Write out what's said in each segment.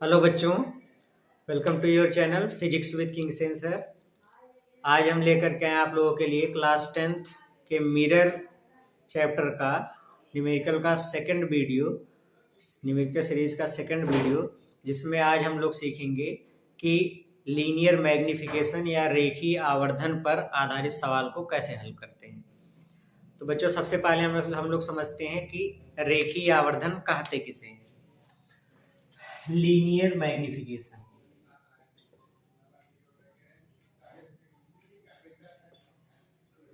Hello बच्चों, welcome to your channel physics with king Sen sir. आज हम लेकर के आए आप लोगों के लिए क्लास 10th के मिरर चैप्टर का न्यूमेरिकल का सेकंड वीडियो, न्यूमेरिकल सीरीज का सेकंड वीडियो, जिसमें आज हम लोग सीखेंगे कि लीनियर मैग्निफिकेशन या रेखीय आवर्धन पर आधारित सवाल को कैसे हल करते हैं। तो बच्चों, सबसे पहले हम लोग समझते हैं कि रेखीय आवर्धन कहते किसे हैं। लीनियर मैग्निफिकेशन,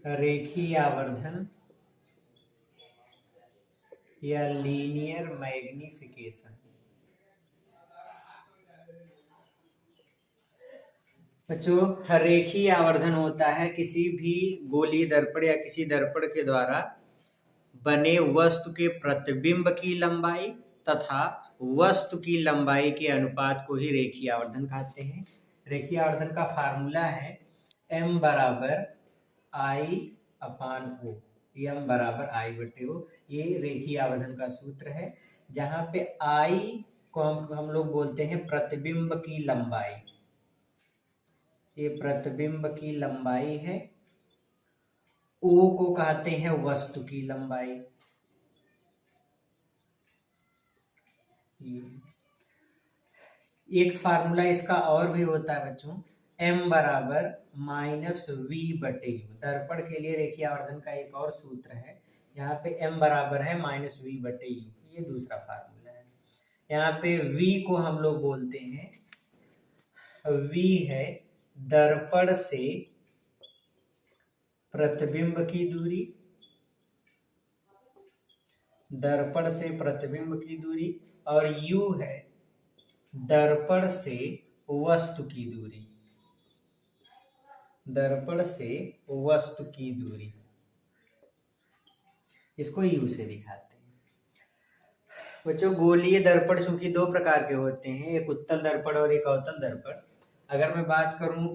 रेखीय आवर्धन या लीनियर मैग्निफिकेशन। बच्चों, रेखीय आवर्धन होता है किसी भी गोलीय दर्पण या किसी दर्पण के द्वारा बने वस्तु के प्रतिबिंब की लंबाई तथा वस्तु की लंबाई के अनुपात को ही रेखीय आवर्धन कहते हैं। रेखीय आवर्धन का फार्मूला है m बराबर आई अपान ओ, एम बराबर आई बटे ओ। ये रेखीय आवर्धन का सूत्र है, जहाँ पे आई को हम लोग बोलते हैं प्रतिबिंब की लंबाई। ये प्रतिबिंब की लंबाई है। ओ को कहते हैं वस्तु की लंबाई। एक फार्मूला इसका और भी होता है बच्चों, m बराबर माइनस वी बटे यू। दर्पण के लिए रेखीय आवर्धन का एक और सूत्र है, यहाँ पे m बराबर है माइनस वी बटे यू। ये दूसरा फार्मूला है। यहाँ पे v को हम लोग बोलते हैं, v है दर्पण से प्रतिबिंब की दूरी, दर्पण से प्रतिबिंब की दूरी, और u है दर्पण से वस्तु की दूरी, दर्पण से वस्तु की दूरी। इसको u से दिखाते हैं। बच्चों, गोलीय दर्पण चूंकि दो प्रकार के होते हैं, एक उत्तल दर्पण और एक अवतल दर्पण। अगर मैं बात करूं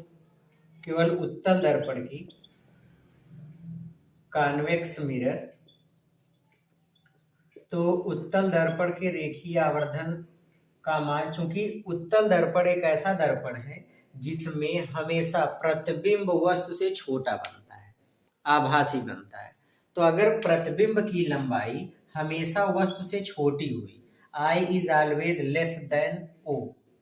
केवल उत्तल दर्पण की, कॉन्वेक्स मिरर, तो उत्तल दर्पण के रेखीय आवर्धन का मान, चूंकि उत्तल दर्पण एक ऐसा दर्पण है जिसमें हमेशा प्रतिबिंब वस्तु से छोटा बनता है, आभासी बनता है। तो अगर प्रतिबिंब की लंबाई हमेशा वस्तु से छोटी हुई, I is always less than O,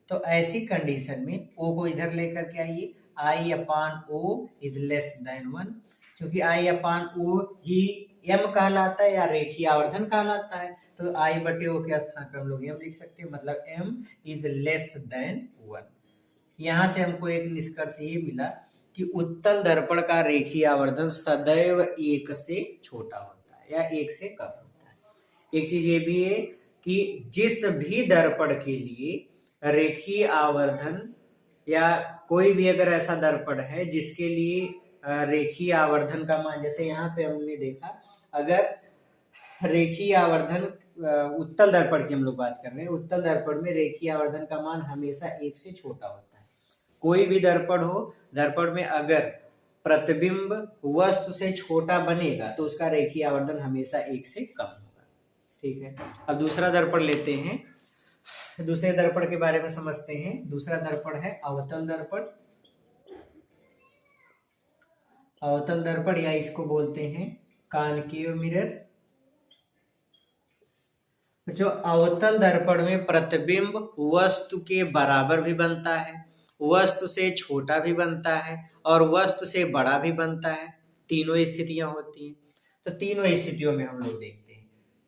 तो ऐसी कंडीशन में O को इधर लेकर के आइए, I upon O is less than 1। क्योंकि I upon O he m कहलाता है या रेखीय आवर्धन कहलाता है, तो I बटे O के स्थान पर हम लोग m लिख सकते हैं, मतलब m इज लेस देन 1। यहाँ से हमको एक निष्कर्ष ये मिला कि उत्तल दर्पण का रेखीय आवर्धन सदैव 1 से छोटा होता है या 1 से कम होता है। एक चीज ये भी है कि जिस भी दर्पण के लिए रेखीय आवर्धन या कोई भी अगर ऐसा दर्पण है जिसके लिए रेखीय आवर्धन का मान, जैसे यहाँ पे हमने देखा, अगर रेखीय आवर्धन उत्तल दर्पण की हम लोग बात कर रहे हैं, उत्तल दर्पण में रेखीय आवर्धन का मान हमेशा 1 से छोटा होता है। कोई भी दर्पण हो, दर्पण में अगर प्रतिबिंब वस्तु से छोटा बनेगा तो उसका रेखीय आवर्धन हमेशा 1 से कम होगा। ठीक है, अब दूसरा दर्पण लेते हैं, दूसरे दर्पण के बारे में समझते हैं। दूसरा दर्पण है अवतल दर्पण। अवतल दर्पण या इसको बोलते हैं कॉनकेव मिरर। जो अवतल दर्पण में प्रतिबिंब वस्तु के बराबर भी बनता है, वस्तु से छोटा भी बनता है और वस्तु से बड़ा भी बनता है। तीनों स्थितियां होती हैं। तो तीनों स्थितियों में हम लोग देखते हैं,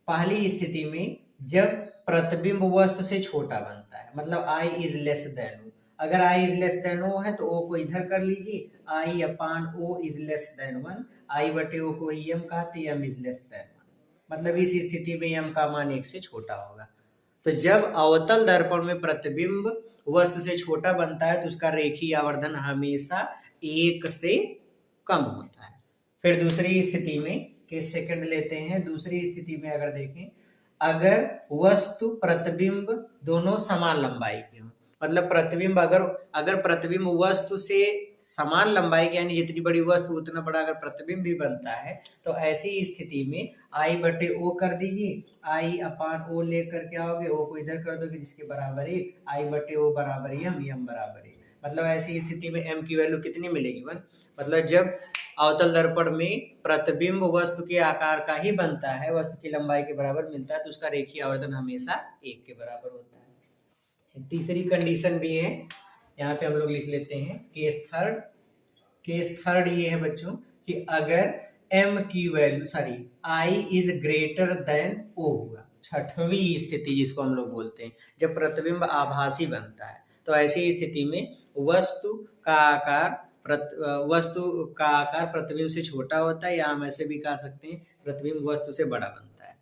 पहली स्थिति में जब प्रतिबिंब वस्तु से छोटा बनता है, मतलब I is less than O। अगर I is less than O है तो O को इधर कर लीजिए, I upon O is less than 1। I बटे O को m कहते हैं, m इज लेस देन 1, मतलब इस स्थिति में m का मान 1 से छोटा होगा। तो जब अवतल दर्पण में प्रतिबिंब वस्तु से छोटा बनता है तो उसका रेखीय आवर्धन हमेशा 1 से कम होता है। फिर दूसरी स्थिति में, केस सेकंड लेते हैं, दूसरी स्थिति में अगर देखें, अगर वस्तु प्रतिबिंब दोनों समान लंबाई के हों, मतलब प्रतिबिंब अगर अगर प्रतिबिंब वस्तु से समान लंबाई की यानी जितनी बड़ी वस्तु उतना बड़ा अगर प्रतिबिंब भी बनता है तो ऐसी स्थिति में आई बटे ओ कर दीजिए, आई अपान ओ लेकर के आओगे, ओ को इधर कर दोगे जिसके बराबर 1, आई बटे ओ बराबर एम बराबर 1। मतलब ऐसी स्थिति में एम की वैल्यू कितनी मिलेगी 1। मतलब जब अवतल दर्पण में प्रतिबिंब वस्तु के आकार का ही बनता है, वस्तु की लंबाई के बराबर मिलता है, तो उसका रेखीय आवर्धन हमेशा 1 के बराबर होता है। तीसरी कंडीशन भी है, यहाँ पे हम लोग लिख लेते हैं केस थर्ड ये है बच्चों कि अगर m की value i is greater than o हुआ, छठवीं स्थिति जिसको हम लोग बोलते हैं जब प्रतिबिंब आभासी बनता है, तो ऐसी स्थिति में वस्तु का आकार प्रतिबिंब से छोटा होता है, या हम ऐसे भी कह सकते हैं प्रतिबिंब वस्तु से बड़ा बनता है।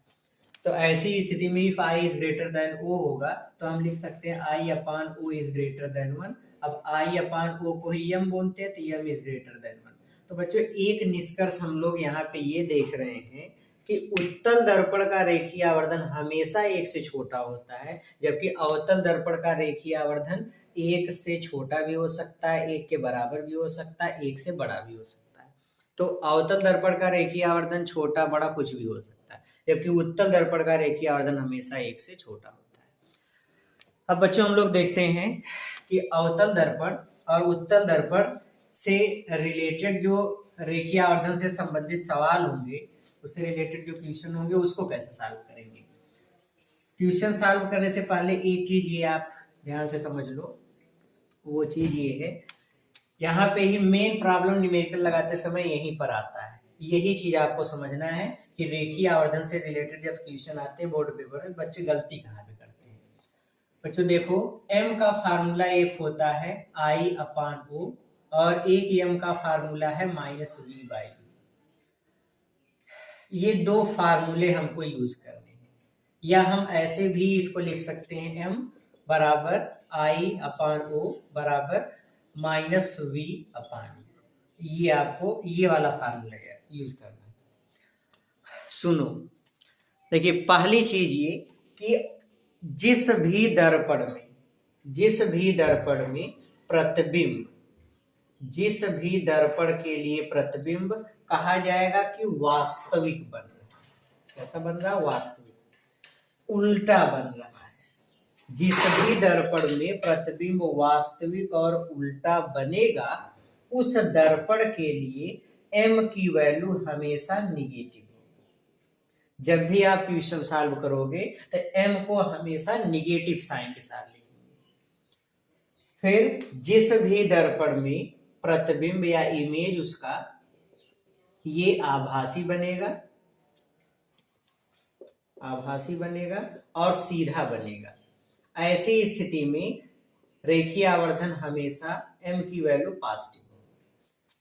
तो ऐसी स्थिति में if i is greater than o होगा तो हम लिख सकते हैं i upon o is greater than 1। अब i अपान o को ही m बोलते हैं तो m इज ग्रेटर देन 1। तो बच्चों एक निष्कर्ष हम लोग यहाँ पे ये देख रहे हैं कि उत्तल दर्पण का रेखीय आवर्धन हमेशा 1 से छोटा होता है, जबकि अवतल दर्पण का रेखीय आवर्धन 1 से छोटा भी हो सकता है, 1 के बराबर भी हो सकता है, 1 से बड़ा भी हो सकता है। तो अवतल दर्पण का रेखीय आवर्धन छोटा बड़ा कुछ भी हो सकता है, जबकि उत्तल दर्पण का रेखीय आवर्धन हमेशा 1 से छोटा होता है। अब बच्चों हम लोग देखते हैं कि अवतल दर्पण और उत्तल दर्पण से रिलेटेड जो रेखीय आवर्धन से संबंधित सवाल होंगे, उससे रिलेटेड जो क्वेश्चन होंगे उसको कैसे सॉल्व करेंगे। क्वेश्चन सॉल्व करने से पहले एक चीज ये आप ध्यान से समझ लो, वो चीज ये है, यहाँ पे ही मेन प्रॉब्लम न्यूमेरिकल लगाते समय यहीं पर आता है। यही चीज आपको समझना है कि रेखीय आवर्धन से रिलेटेड जब क्वेश्चन आते हैं बोर्ड पेपर में, बच्चे गलती कहाँ पे करते हैं। बच्चों देखो, m का फार्मूला एक होता है i अपान o और एक m का फार्मूला है -v/u। ये दो फार्मूले हमको यूज करने हैं, या हम ऐसे भी इसको लिख सकते हैं m बराबर i अपान o बराबर -v अपान u। ये आपको ये वाला फार्मूला यूज करना है। सुनो, देखिए पहली चीज ये कि जिस भी दर्पण में प्रतिबिंब, जिस भी दर्पण के लिए प्रतिबिंब कहा जाएगा कि वास्तविक बन रहा है। कैसा बन रहा है? वास्तविक, उल्टा बन रहा है। जिस भी दर्पण में प्रतिबिंब वास्तविक और उल्टा बनेगा, उस दर्पण के लिए m की वैल्यू हमेशा निगेटिव होगी। जब भी आप क्वेश्चन सॉल्व करोगे तो m को हमेशा निगेटिव साइन के साथ लिखेंगे। फिर जिस भी दर्पण में प्रतिबिंब या इमेज उसका ये आभासी बनेगा और सीधा बनेगा, ऐसी स्थिति में रेखीय आवर्धन हमेशा m की वैल्यू पॉजिटिव होगी।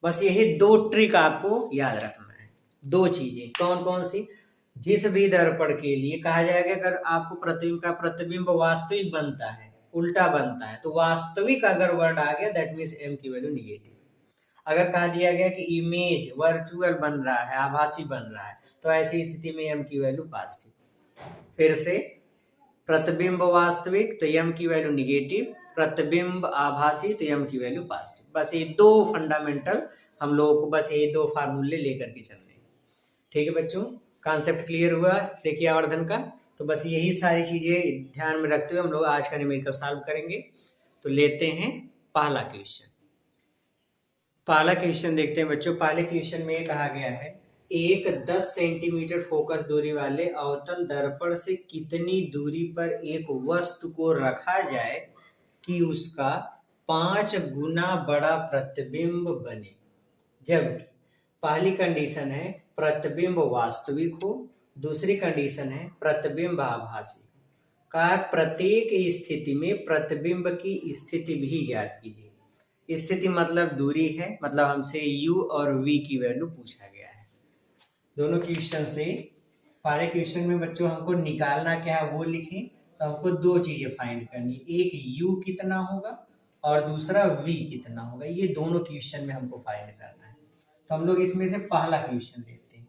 बस यही दो ट्रिक आपको याद रखना है। दो चीजें कौन कौन सी? जिस भी दर्पण के लिए कहा जाएगा अगर आपको प्रतिबिंब वास्तविक बनता है, उल्टा बनता है, तो वास्तविक अगर वर्ड आ गया दैट मीन्स m की वैल्यू निगेटिव। अगर कहा दिया गया कि इमेज वर्चुअल बन रहा है, आभासी बन रहा है, तो ऐसी स्थिति में m की वैल्यू पॉजिटिव। फिर से, प्रतिबिंब वास्तविक तो m की वैल्यू निगेटिव, प्रतिबिंब आभासी तो m की वैल्यू पॉजिटिव। बस ये दो फंडामेंटल हम लोगों को बस ये दो फार्मूले लेकर के चलने हैं। ठीक है बच्चों, कॉन्सेप्ट क्लियर हुआ रेखीय आवर्धन का? तो बस यही सारी चीजें ध्यान में रखते हुए हम लोग आज का न्यूमेरिकल सॉल्व करेंगे। तो लेते हैं पहला क्वेश्चन। पहला क्वेश्चन देखते हैं बच्चों। पहले क्वेश्चन में ये कहा गया है, एक 10 सेंटीमीटर फोकस दूरी वाले अवतल दर्पण से कितनी दूरी पर एक वस्तु को रखा जाए कि उसका 5 गुना बड़ा प्रतिबिंब बने। जबकि पहली कंडीशन है प्रतिबिंब वास्तविक हो, दूसरी कंडीशन है प्रतिबिंब आभासी का प्रत्येक स्थिति में प्रतिबिंब की स्थिति भी ज्ञात कीजिए। स्थिति मतलब दूरी है, मतलब हमसे u और v की वैल्यू पूछा गया है। दोनों क्वेश्चन से पहले क्वेश्चन में बच्चों हमको निकालना क्या है वो लिखें, तो हमको दो चीजें फाइंड करनी, एक u कितना होगा और दूसरा v कितना होगा। ये दोनों क्वेश्चन में हमको फाइंड करना है। तो हम लोग इसमें से पहला क्वेश्चन लेते हैं।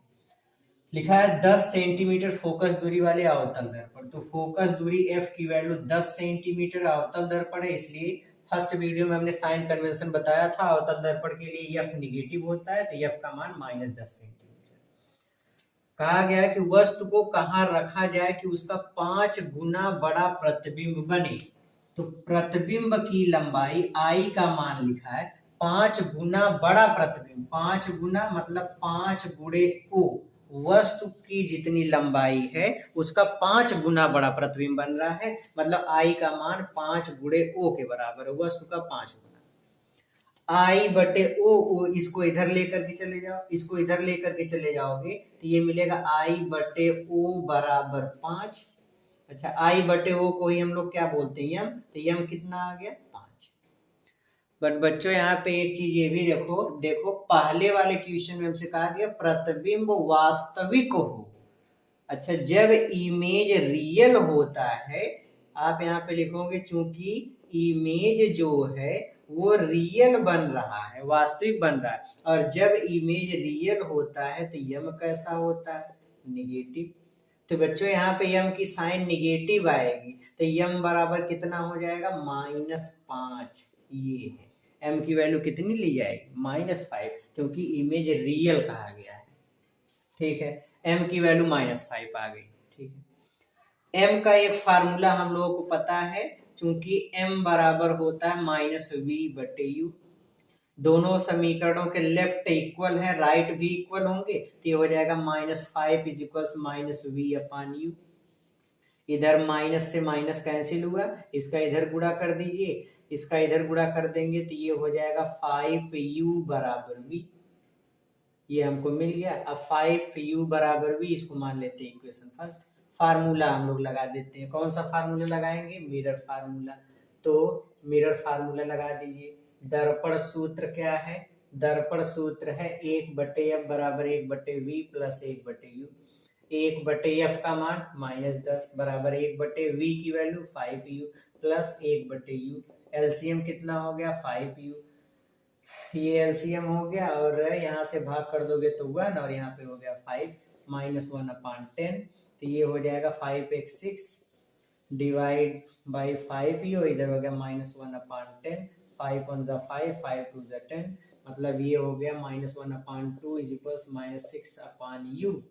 लिखा है 10 सेंटीमीटर फोकस दूरी वाले अवतल दर्पण। तो फोकस दूरी f की वैल्यू 10 सेंटीमीटर अवतल दर्पण है, इसलिए फर्स्ट वीडियो में हमने साइन कन्वेंशन बताया था, अवतल दर्पण के लिए f निगेटिव होता है, तो f का मान -10 सेंटीमीटर। कहा गया है कि वस्तु को कहाँ रखा जाए कि उसका 5 गुना बड़ा प्रतिबिंब बने। तो प्रतिबिंब की लंबाई I का मान लिखा है 5 गुना बड़ा प्रतिबिंब, 5 गुना मतलब 5 गुणे O, वस्तु की जितनी लंबाई है उसका 5 गुना बड़ा प्रतिबिंब बन रहा है, मतलब I का मान 5 गुणे O के बराबर है, वस्तु का 5 गुना। I बटे O, इसको इधर लेकर के चले जाओ, इसको इधर लेकर के चले जाओगे तो ये मिलेगा I बटे O बराबर 5। अच्छा, I बटे O को ही हम लोग क्या बोलते हैं, यम, तो यम कितना आ गया 5। बट बच्चों यहाँ पे एक चीज ये भी रखो, देखो पहले वाले क्वेश्चन में हमसे कहा गया प्रतिबिंब वास्तविक हो। अच्छा, जब इमेज रियल होता है, आप यहाँ पे लिखोगे चूंकि इमेज जो है वो रियल बन रहा है, वास्तविक बन रहा है, और जब इमेज रियल होता है तो यम कैसा होता है, निगेटिव। तो बच्चों यहाँ पे यम की साइन निगेटिव आएगी, तो यम बराबर कितना हो जाएगा, -5। ये है m की वैल्यू कितनी ली जाएगी, -5, क्योंकि इमेज रियल कहा गया है। ठीक है, m की वैल्यू -5 आ गई। ठीक है, m का एक फार्मूला हम लोगों को पता है, चूंकि m बराबर होता है -v/u। दोनों समीकरणों के लेफ्ट इक्वल है, राइट भी इक्वल होंगे, तो ये हो जाएगा -5 = -v/u। इधर माइनस से माइनस कैंसिल हुआ, इसका इधर गुणा कर दीजिए, इसका इधर गुणा कर देंगे तो ये हो जाएगा 5u बराबर v। ये हमको मिल गया। अब 5u बराबर v, इसको मान लेते हैं इक्वेशन फर्स्ट। फार्मूला हम लोग लगा देते हैं, कौन सा फार्मूला लगाएंगे, मिरर फार्मूला। तो मिरर फार्मूला लगा दीजिए। दर्पण सूत्र क्या है, दर्पण सूत्र है 1/f बराबर 1/v प्लस 1/u। 1/f का मान -10 बराबर 1/v की value 5u plus 1/u। LCM कितना हो गया, 5u। ये एलसीएम हो गया, और यहाँ से भाग कर दोगे तो 1, और यहाँ पे हो गया 5 -1/10, तो ये हो जाएगा 5x6 डिवाइड बाई 5u, इधर हो गया -1/10, 5 1 = 5, 5 2 = 10, मतलब ये हो गया -1/2 = -6/u,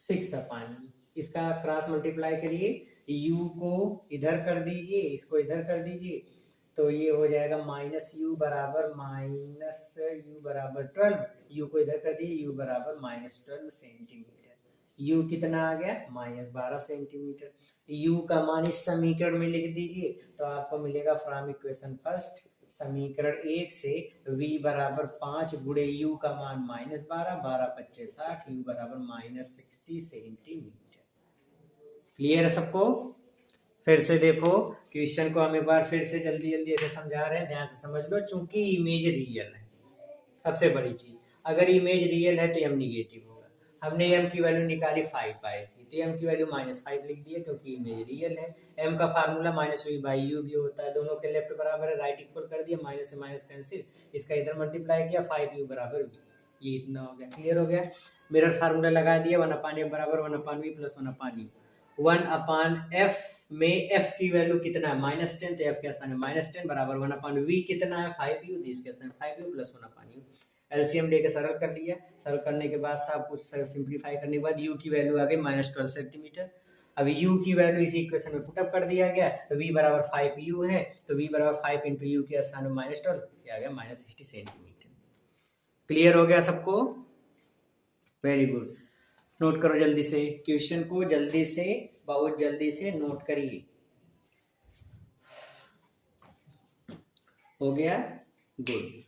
6/u। इसका क्रॉस मल्टीप्लाई करिए, u को इधर कर दीजिए, इसको इधर कर दीजिए, तो ये हो जाएगा -u बराबर 12, u को इधर कर दिए, u बराबर -12 सेंटीमीटर। u कितना आ गया, -12 सेंटीमीटर। u का मान इस समीकरण में लिख दीजिए, तो आपको मिलेगा फ्रॉम इक्वेशन फर्स्ट, समीकरण 1 से v बराबर 5 गुणे u का मान -12, 12 5 60, u बराबर -60 सेंटीमीटर। क्लियर है सबको? फिर से देखो क्वेश्चन को हम एक बार फिर से जल्दी जल्दी ऐसे समझा रहे हैं, ध्यान से समझ लो। चूंकि इमेज रियल है, सबसे बड़ी चीज, अगर इमेज रियल है तो m निगेटिव होगा। हमने m की वैल्यू निकाली 5 पाई थी, तो m की वैल्यू -5 लिख दिया, क्योंकि इमेज रियल है। m का फार्मूला -v/u भी होता है, दोनों के लेफ्ट बराबर है, राइट इक्वल कर दिया, माइनस से माइनस कैंसिल, इसका इधर मल्टीप्लाई किया, 5u बराबर v। ये इतना हो गया, क्लियर हो गया। मिरर फार्मूला लगा दिया, 1/f बराबर 1/v प्लस 1/u। 1/f में f की वैल्यू कितना है, -10, तो f के स्थान में -10 बराबर 1/v कितना है, 5u, इसके स्थान में 5u प्लस 1/u। एलसीएम लेके सरल कर लिया, सरल करने के बाद सब कुछ सिंप्लीफाई करने के बाद u की वैल्यू आ गई -12 सेंटीमीटर। अब u की वैल्यू इसी इक्वेशन में पुटअप कर दिया गया, तो v बराबर 5u है, तो v बराबर 5 × u के स्थान में -12, आ गया -60 सेंटीमीटर। क्लियर हो गया सबको? Very good. नोट करो जल्दी से क्वेश्चन को, जल्दी से, बहुत जल्दी से नोट करिए। हो गया, गुड।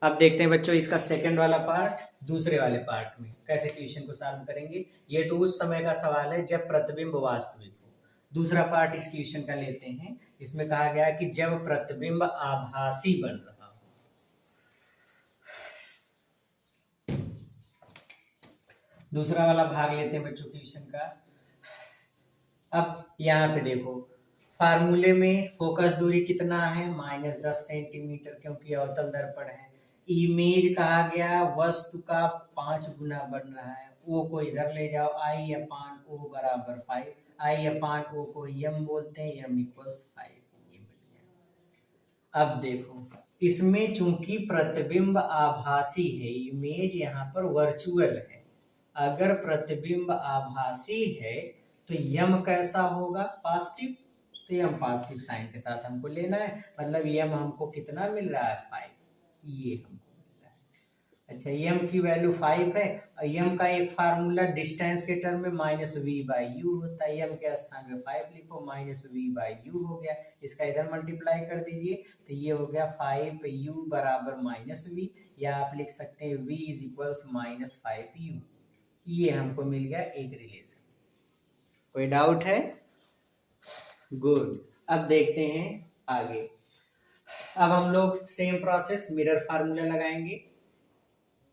अब देखते हैं बच्चों इसका सेकंड वाला पार्ट, दूसरे वाले पार्ट में कैसे क्वेश्चन को सॉल्व करेंगे। ये तो उस समय का सवाल है जब प्रतिबिंब वास्तविक हो। दूसरा पार्ट इस क्वेश्चन का लेते हैं। इसमें कहा गया कि जब प्रतिबिंब आभासी बन रहा हो। दूसरा वाला भाग लेते हैं बच्चों क्वेश्चन का। अब यहाँ पे देखो फार्मूले में फोकस दूरी कितना है, -10 सेंटीमीटर, क्योंकि अवतल दर्पण है। इमेज कहा गया वस्तु का 5 गुना बन रहा है, ओ को इधर ले जाओ, आई अपान ओ बराबर 5, आई अपान ओ को यम बोलते हैं, यम इक्वल्स 5। ये मिल गया। अब देखो इसमें चूंकि प्रतिबिंब आभासी है, इमेज यहाँ पर वर्चुअल है, अगर प्रतिबिंब आभासी है तो यम कैसा होगा, पॉजिटिव, तो यम पॉजिटिव साइन के साथ हमको लेना है, मतलब यम हमको कितना मिल रहा है 5, ये हमको मिल रहा है। अच्छा यम की वैल्यू 5 है, और यम का एक फार्मूला डिस्टेंस के टर्म में -v/u होता है, यम के स्थान में 5 लिखो, -v/u हो गया, इसका इधर मल्टीप्लाई कर दीजिए तो ये हो गया 5u बराबर -v, या आप लिख सकते हैं v = -5u। ये हमको मिल गया एक रिलेशन। कोई डाउट है? गुड। अब देखते हैं आगे। अब हम लोग सेम प्रोसेस मिरर फार्मूला लगाएंगे।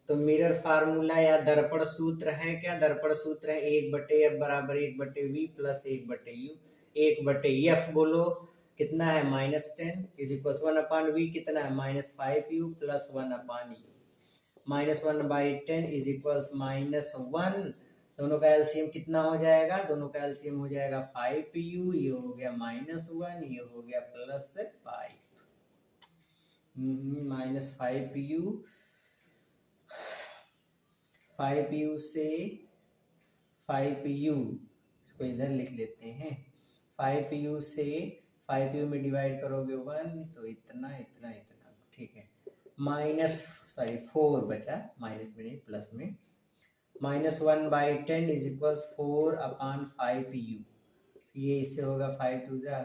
तो मिरर फार्मूला या दर्पण सूत्र है क्या, दर्पण सूत्र है 1/f बराबर 1/v प्लस 1/u। 1/f बोलो कितना है -10 = 1/v कितना है -5u प्लस 1/u। -1/10 = -1, दोनों का एलसीएम कितना हो जाएगा, दोनों का एलसीएम हो जाएगा 5u, ये हो गया -1, ये हो गया +5, -5u, 5u से 5u, इसको इधर लिख लेते हैं, 5u से 5u में डिवाइड करोगे 1 तो इतना इतना इतना, ठीक है, 4 बचा, माइनस में नहीं प्लस में, -1/10 = 4/5u, ये इससे होगा 5 2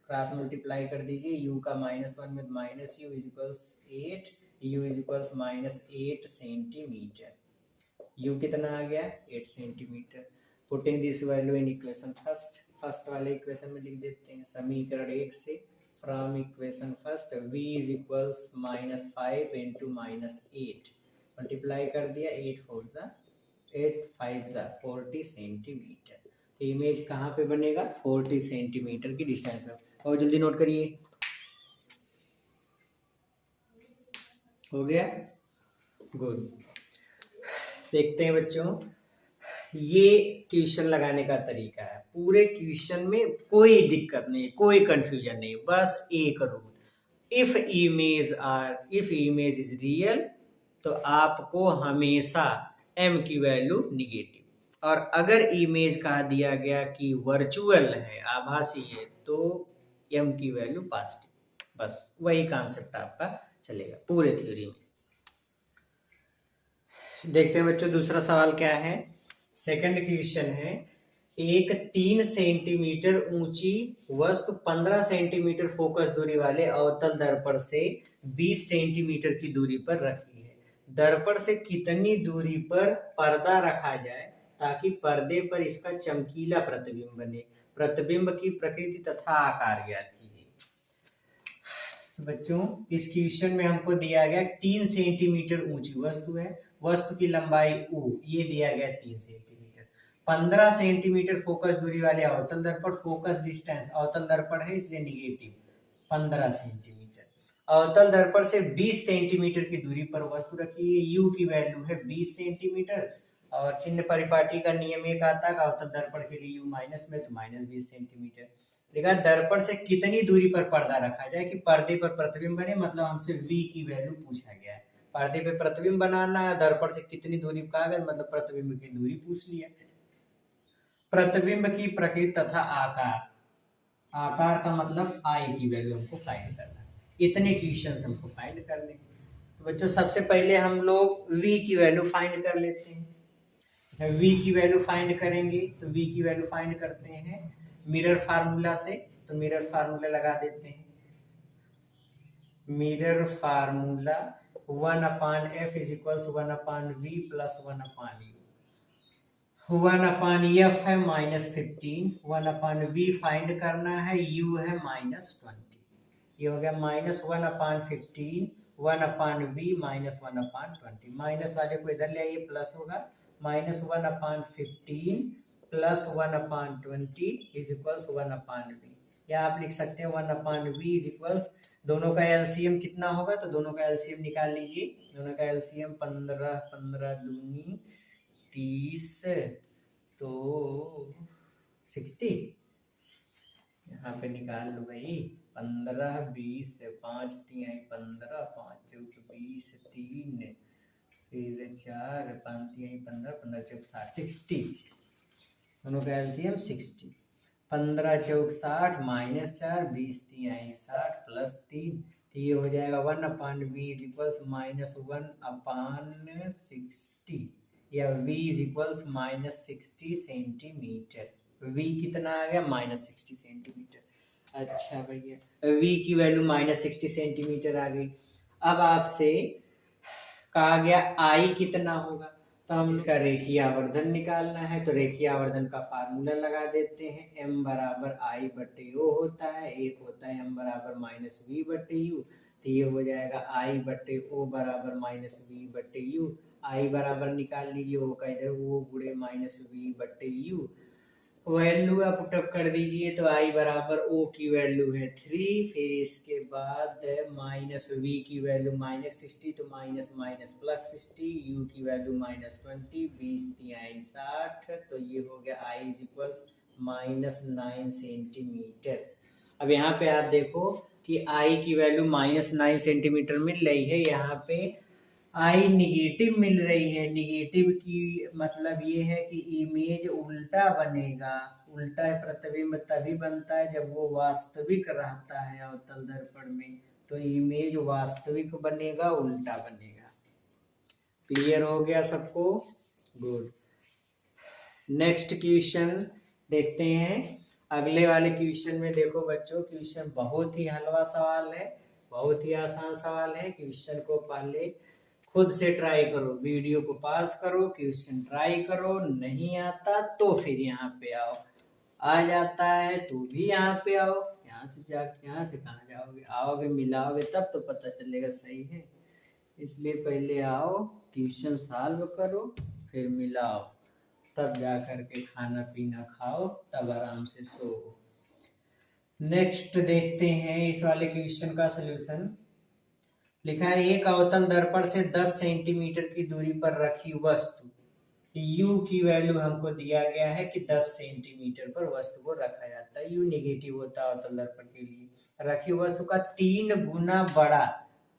क्रॉस मल्टीप्लाई कर दीजिए, u का -1 में -u = 8, u = -8 सेंटीमीटर, u कितना आ गया 8 centimetre. Putting this value in equation first वाले इक्वेशन में लिख देते हैं, समीकरण 1 से from equation first v = -5 × -8 multiply कर दिया, 8 5 40 सेंटीमीटर। तो इमेज कहाँ पे बनेगा, 40 सेंटीमीटर की डिस्टेंस में। और जल्दी नोट करिए, हो गया, गुड। देखते हैं बच्चों, ये क्वेश्चन लगाने का तरीका है, पूरे क्वेश्चन में कोई दिक्कत नहीं, कोई कंफ्यूजन नहीं, बस एक rule, if image is real तो आपको हमेशा m की वैल्यू निगेटिव, और अगर इमेज कहा दिया गया कि वर्चुअल है, आभासी है, तो m की वैल्यू पॉजिटिव, बस वही कॉन्सेप्ट आपका चलेगा पूरे थ्योरी में। देखते हैं बच्चों दूसरा सवाल क्या है। सेकंड क्वेश्चन है, एक 3 सेंटीमीटर ऊंची वस्तु 15 सेंटीमीटर फोकस दूरी वाले अवतल दर्पण से 20 सेंटीमीटर की दूरी पर रखी है। दर्पण से कितनी दूरी पर पर्दा रखा जाए ताकि पर्दे पर इसका चमकीला प्रतिबिंब बने। प्रतिबिंब की प्रकृति तथा आकार ज्ञात कीजिए। तो बच्चों इस क्वेश्चन में हमको दिया गया 3 सेंटीमीटर ऊंची वस्तु है, वस्तु की लंबाई u, ये दिया गया 3 सेंटीमीटर, 15 सेंटीमीटर फोकस दूरी वाले अवतल दर्पण, फोकस डिस्टेंस अवतल दर्पण है इसलिए निगेटिव 15 सेंटीमीटर, अवतल दर्पण से 20 सेंटीमीटर की दूरी पर वस्तु रखी है, u की वैल्यू है 20 सेंटीमीटर, और चिन्ह परिपाटी का नियम एक आता है अवतल दर्पण के लिए u माइनस में तो -20 सेंटीमीटर। देखा दर्पण से कितनी दूरी पर पर्दा रखा जाए कि पर्दे पर प्रतिबिंब बने, मतलब हमसे v की वैल्यू पूछा गया है, पर्दे पे प्रतिबिंब बनाना है, दर्पण से कितनी दूरी का मतलब प्रतिबिंब की दूरी पूछ लिया। प्रतिबिंब की प्रकृति तथा आकार, आकार का मतलब आई की वैल्यू हमको फाइंड करना है, इतने क्वेश्चंस हमको फाइंड करने। तो बच्चों सबसे पहले हम लोग v की वैल्यू फाइंड कर लेते हैं। अच्छा v की वैल्यू फाइंड करेंगे तो v की वैल्यू फाइंड करते हैं मिरर फार्मूला से, तो मिरर फार्मूला लगा देते हैं, mirror formula 1/f = 1/v plus 1/u, 1/f है -15, 1/v फाइंड करना है, u है -20, ये हो गया -1/15, 1/v -1/20, माइनस वाले को इधर ले आइए प्लस होगा, -1/15 प्लस 1/20 = 1/v, या आप लिख सकते हैं 1/v = दोनों का एलसीएम कितना होगा, तो दोनों का एलसीएम निकाल लीजिए, दोनों का एलसीएम 15 15 दूनी 30 तो 60, यहाँ पे निकाल लो भाई। 15 20 5 3 15 5 चौक 20 3 फिर 4 5 3 15 15 चौक 60 60, दोनों का एलसीएम 60। 15 चौक 60 माइनस 4 20 3 60 प्लस 3, तो ये हो जाएगा 1/v इज इक्वल्स -1/60 या v is equals -60 centimetre. v कितना आ गया -60 सेंटीमीटर। अच्छा भैया v की वैल्यू -60 सेंटीमीटर आ गई। अब आपसे कहा गया i कितना होगा, तो हम इसका रेखीय आवर्धन निकालना है। तो रेखीय आवर्धन का फार्मूला लगा देते हैं। m बराबर i बटे ओ होता है, एक होता है m बराबर -v बटे u, तो ये हो जाएगा i बटे ओ बराबर -v बटे u। i बराबर निकाल लीजिए, ओ का इधर ओ गुणे -v बटे u, वैल्यू आप पुटअप कर दीजिए तो i बराबर o की वैल्यू है 3, फिर इसके बाद -v की वैल्यू -60 तो माइनस माइनस प्लस 60, u की वैल्यू -20 20 3 60, तो ये हो गया i इज इक्वल्स -9 सेंटीमीटर। अब यहाँ पे आप देखो कि i की वैल्यू -9 सेंटीमीटर मिल रही है, यहाँ पे आई निगेटिव मिल रही है। निगेटिव की मतलब ये है कि इमेज उल्टा बनेगा। उल्टा प्रतिबिंब तभी बनता है जब वो वास्तविक रहता है अवतल दर्पण में, तो इमेज वास्तविक बनेगा, उल्टा बनेगा। क्लियर हो गया सबको? गुड। नेक्स्ट क्वेश्चन देखते हैं। अगले वाले क्वेश्चन में देखो बच्चों, क्वेश्चन बहुत ही हलवा सवाल है, बहुत ही आसान सवाल है। क्वेश्चन को पहले खुद से ट्राई करो, वीडियो को पास करो, क्वेश्चन ट्राई करो, नहीं आता तो फिर यहाँ पे आओ, आ जाता है तो भी यहाँ पे आओ। यहाँ से कहाँ जाओगे, आओगे मिलाओगे तब तो पता चलेगा सही है। इसलिए पहले आओ, क्वेश्चन सॉल्व करो, फिर मिलाओ, तब जा करके खाना पीना खाओ, तब आराम से सो। नेक्स्ट देखते हैं इस वाले क्वेश्चन का सलूशन। लिखा है एक अवतल दर्पण से 10 सेंटीमीटर की दूरी पर रखी वस्तु, u की वैल्यू हमको दिया गया है कि 10 सेंटीमीटर पर वस्तु को रखा जाता है। u नेगेटिव होता है अवतल दर्पण के लिए। रखी वस्तु का 3 गुना बड़ा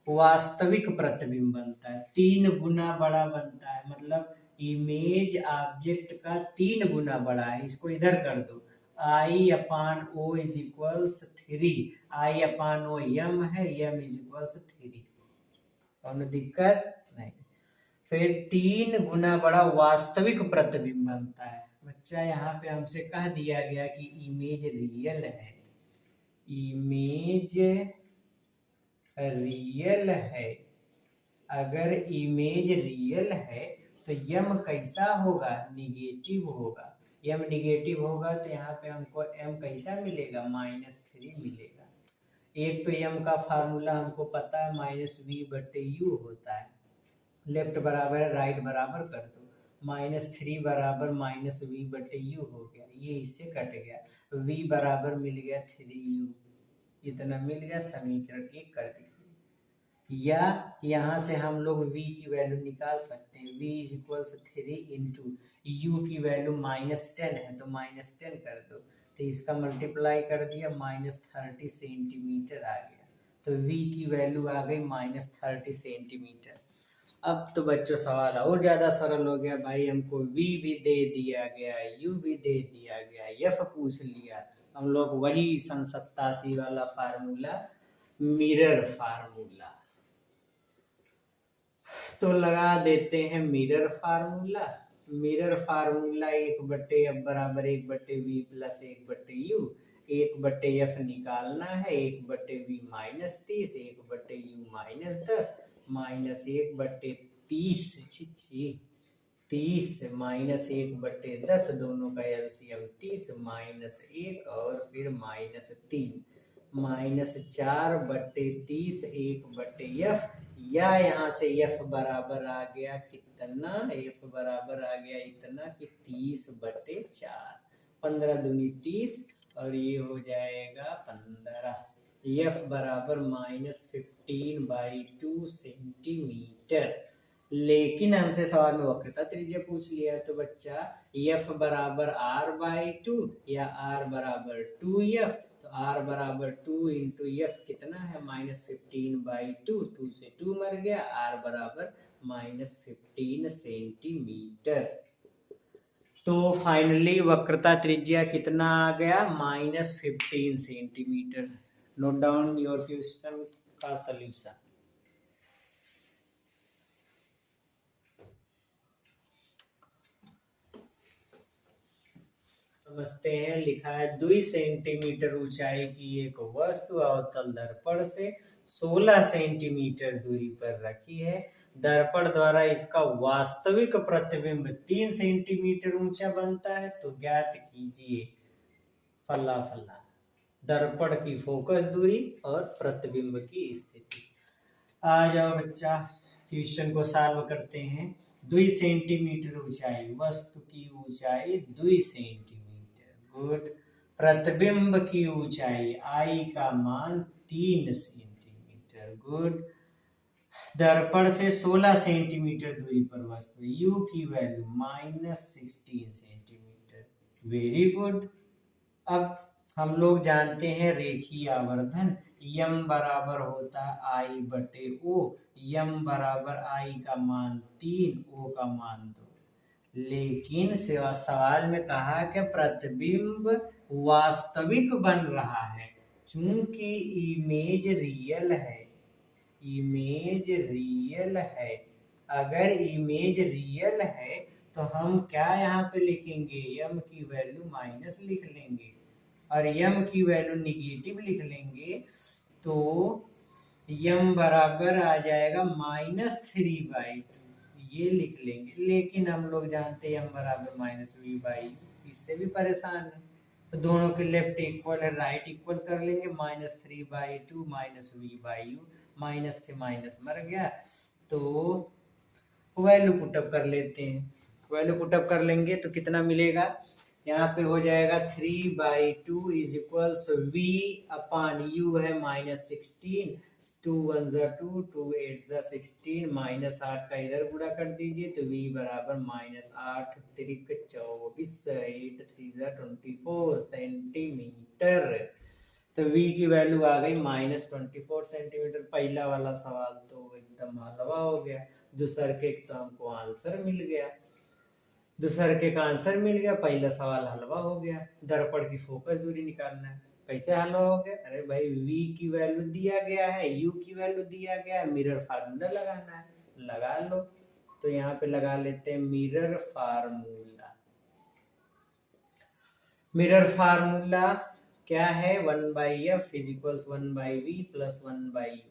वास्तविक प्रतिबिंब बनता है। 3 गुना बड़ा बनता है मतलब इमेज ऑब्जेक्ट का 3 गुना बड़ा है। इसको इधर कर दो, I/O is equals 3, I/O m है, m इज इक्वल्स 3, कौन दिक्कत नहीं। फिर 3 गुना बड़ा वास्तविक प्रतिबिंब बनता है। बच्चा यहाँ पे हमसे कह दिया गया कि इमेज रियल है, इमेज रियल है। अगर इमेज रियल है तो यम कैसा होगा, निगेटिव होगा। यम निगेटिव होगा तो यहाँ पे हमको m कैसा मिलेगा, -3 मिलेगा। एक तो यम का फार्मूला हमको पता है -v बटे u होता है। लेफ्ट बराबर है, राइट बराबर कर दो, -3 बराबर -v बटे u हो गया, ये इससे कट गया। v बराबर मिल गया 3u, इतना मिल गया, समीकरण 1 कर दीजिए। या यहाँ से हम लोग v की वैल्यू निकाल सकते हैं। v is equals 3 into u की वैल्यू -10 है तो -10 कर दो, तो इसका मल्टीप्लाई कर दिया, -30 सेंटीमीटर आ गया। तो v की वैल्यू आ गई -30 सेंटीमीटर। अब तो बच्चों सवाल और ज़्यादा सरल हो गया भाई। हमको v भी दे दिया गया, u भी दे दिया गया, f पूछ लिया। हम लोग वही सन 87 वाला फार्मूला, मिरर फार्मूला, तो लगा देते हैं mirror formula. Mirror formula 1/f बराबर 1/v प्लस 1/u, 1/f निकालना है, 1/v -30, 1/u -10, -1/30 30 -1/10, दोनों का एलसीएम 30, -1 और फिर -3, -4/30 1/f, या यहाँ से f बराबर आ गया कितना, f बराबर आ गया इतना कि 30/4, 15 दूनी 30 और ये हो जाएगा 15। f बराबर -15/2 सेंटीमीटर। लेकिन हमसे सवाल में वक्रता त्रिज्या पूछ लिया है, तो बच्चा f बराबर r/2 या r बराबर 2f, तो r बराबर 2 इंटू एफ कितना है -15/2, 2 से 2 मर गया, r बराबर -15 सेंटीमीटर। तो फाइनली वक्रता त्रिज्या कितना आ गया -15 centimetre. Note down your question का सॉल्यूशन। समझते हैं, लिखा है 2 सेंटीमीटर ऊंचाई की एक वस्तु अवतल दर्पण से 16 सेंटीमीटर दूरी पर रखी है। दर्पण द्वारा इसका वास्तविक प्रतिबिंब 3 सेंटीमीटर ऊंचा बनता है, तो ज्ञात कीजिए फला फला दर्पण की फोकस दूरी और प्रतिबिंब की स्थिति। आ जाओ बच्चा, क्वेश्चन को सॉल्व करते हैं। 2 सेंटीमीटर ऊंचाई, वस्तु की ऊंचाई 2 सेंटीमीटर, गुड। प्रतिबिंब की ऊंचाई आई का मान 3 सेंटीमीटर, गुड। दर्पण से 16 सेंटीमीटर दूरी पर वस्तु, यू की वैल्यू -16 सेंटीमीटर, वेरी गुड। अब हम लोग जानते हैं रेखीय आवर्धन, यम बराबर होता है आई बटे ओ, यम बराबर आई का मान 3, ओ का मान 2। लेकिन सवाल में कहा कि प्रतिबिंब वास्तविक बन रहा है, चूंकि इमेज रियल है, इमेज रियल है। अगर इमेज रियल है तो हम क्या यहाँ पे लिखेंगे, यम की वैल्यू माइनस लिख लेंगे और यम की वैल्यू निगेटिव लिख लेंगे, तो यम बराबर आ जाएगा -3/2, ये लिख लेंगे। लेकिन हम लोग जानते हैं यम बराबर -v/u, इससे भी परेशान है, तो दोनों के लेफ्ट इक्वल है, राइट इक्वल कर लेंगे। -3/2 -v/u, माइनस से माइनस मर गया, तो वैल्यू पुटअप कर लेते हैं। वैल्यू पुटअप कर लेंगे तो कितना मिलेगा, यहाँ पे हो जाएगा 3/2 इज इक्वल्स v/u है -16, 2 1 जा 2, 2 8 जा 16, -8 का इधर गुणा कर दीजिए, तो v बराबर -8 त्रिक 24, 8 3 जा 24 सेंटीमीटर। तो v की वैल्यू आ गई -24 सेंटीमीटर। पहला वाला सवाल तो एकदम हलवा हो गया, दूसर के तो हमको आंसर मिल गया, दूसर के का आंसर मिल गया, पहला सवाल हलवा हो गया। दर्पण की फोकस दूरी निकालना है, कैसे हलवा हो गया, अरे भाई v की वैल्यू दिया गया है, u की वैल्यू दिया गया है, मिरर फार्मूला लगाना है, लगा लो। तो यहाँ पे लगा लेते हैं मिरर फार्मूला। मिरर फार्मूला क्या है, 1/f is equals 1/v plus 1/u।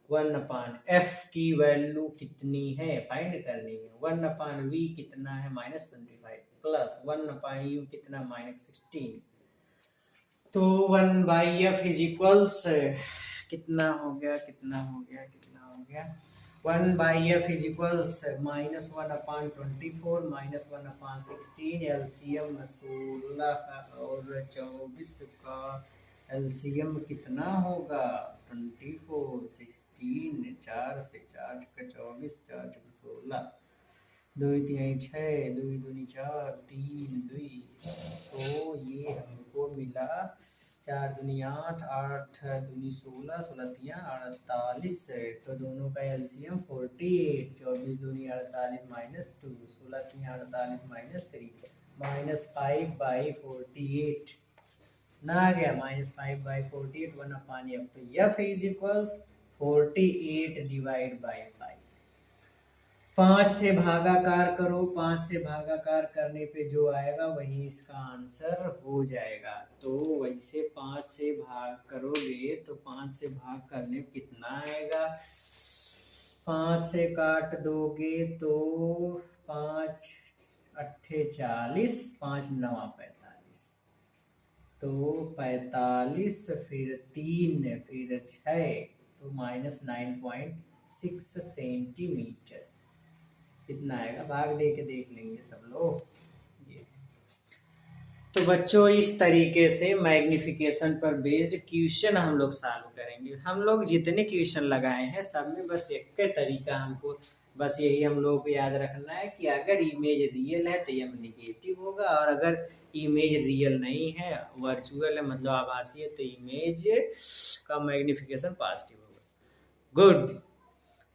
1/f की वैल्यू कितनी है फाइंड करनी है, 1/v कितना है -25 प्लस 1/u कितना -16, तो 1/f इज इक्वल्स कितना हो गया, कितना हो गया, कितना हो गया, 1/f इज इक्वल्स -1/24 -1/16, एलसीएम 16 का और 24 का एलसीएम कितना होगा 24, 16, 4 से 4 का 24, 4 का 16, 2 3 6, 2 दूनी 4, 3 2, तो ये हमको मिला 4 दूनी 8, 8 दूनी 16, 16 3 48, तो दोनों का एलसीएम 48, 24 दूनी 48 -2, 16 3 48 -3, -5/48 ना आ गया, -5/48 1/f, तो f इज इक्वल्स 48/5। 5 से भागाकार करो, 5 से भागाकार करने पे जो आएगा वही इसका आंसर हो जाएगा। तो वैसे 5 से भाग करोगे तो 5 से भाग करने पे कितना आएगा, 5 से काट दोगे तो 5 8 40, 5 9 45, तो 45, फिर 3, फिर 6, तो -9.6 सेंटीमीटर कितना आएगा, भाग दे के देख लेंगे सब लोग। तो बच्चों इस तरीके से मैग्निफिकेशन पर बेस्ड क्वेश्चन हम लोग सॉल्व करेंगे। हम लोग जितने क्वेश्चन लगाए हैं सब में बस एक तरीका हमको बस यही हम लोगों को याद रखना है कि अगर इमेज रियल है तो ये नेगेटिव होगा, और अगर इमेज रियल नहीं है, वर्चुअल है मतलब आभासी है, तो इमेज का मैग्निफिकेशन पॉजिटिव होगा। गुड।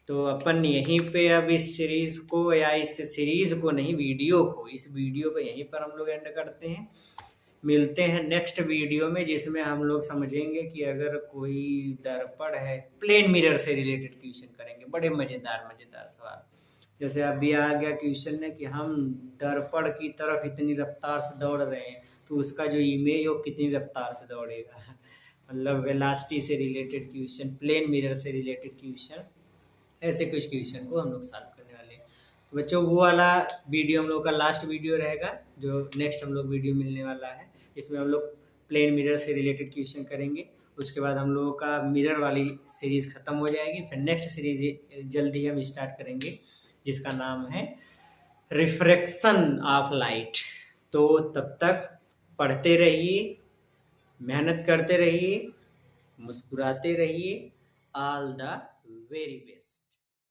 तो अपन यहीं पे अब इस सीरीज को, या इस सीरीज को नहीं, वीडियो को, इस वीडियो को यहीं पर हम लोग एंड करते हैं। मिलते हैं नेक्स्ट वीडियो में, जिसमें हम लोग समझेंगे कि अगर कोई दर्पण है, प्लेन मिरर से रिलेटेड क्वेश्चन करेंगे, बड़े मजेदार मजेदार सवाल। जैसे अभी आ गया क्वेश्चन है कि हम दर्पण की तरफ इतनी रफ्तार से दौड़ रहे हैं, तो उसका जो इमेज हो कितनी रफ्तार से दौड़ेगा, मतलब वेलोसिटी से रिलेटेड क्वेश्चन, प्लेन मिरर से रिलेटेड क्वेश्चन, ऐसे कुछ क्वेश्चन को हम लोग सॉल्व करने वाले हैं। तो बच्चों वो वाला वीडियो हम लोग का लास्ट वीडियो रहेगा, जो नेक्स्ट हम लोग वीडियो मिलने वाला है, इसमें हम लोग प्लेन मिरर से रिलेटेड क्वेश्चन करेंगे। उसके बाद हम लोगों का मिरर वाली सीरीज़ ख़त्म हो जाएगी, फिर नेक्स्ट सीरीज जल्दी हम स्टार्ट करेंगे, जिसका नाम है रिफ्रैक्शन ऑफ लाइट। तो तब तक पढ़ते रहिए, मेहनत करते रहिए, मुस्कुराते रहिए। All the very best.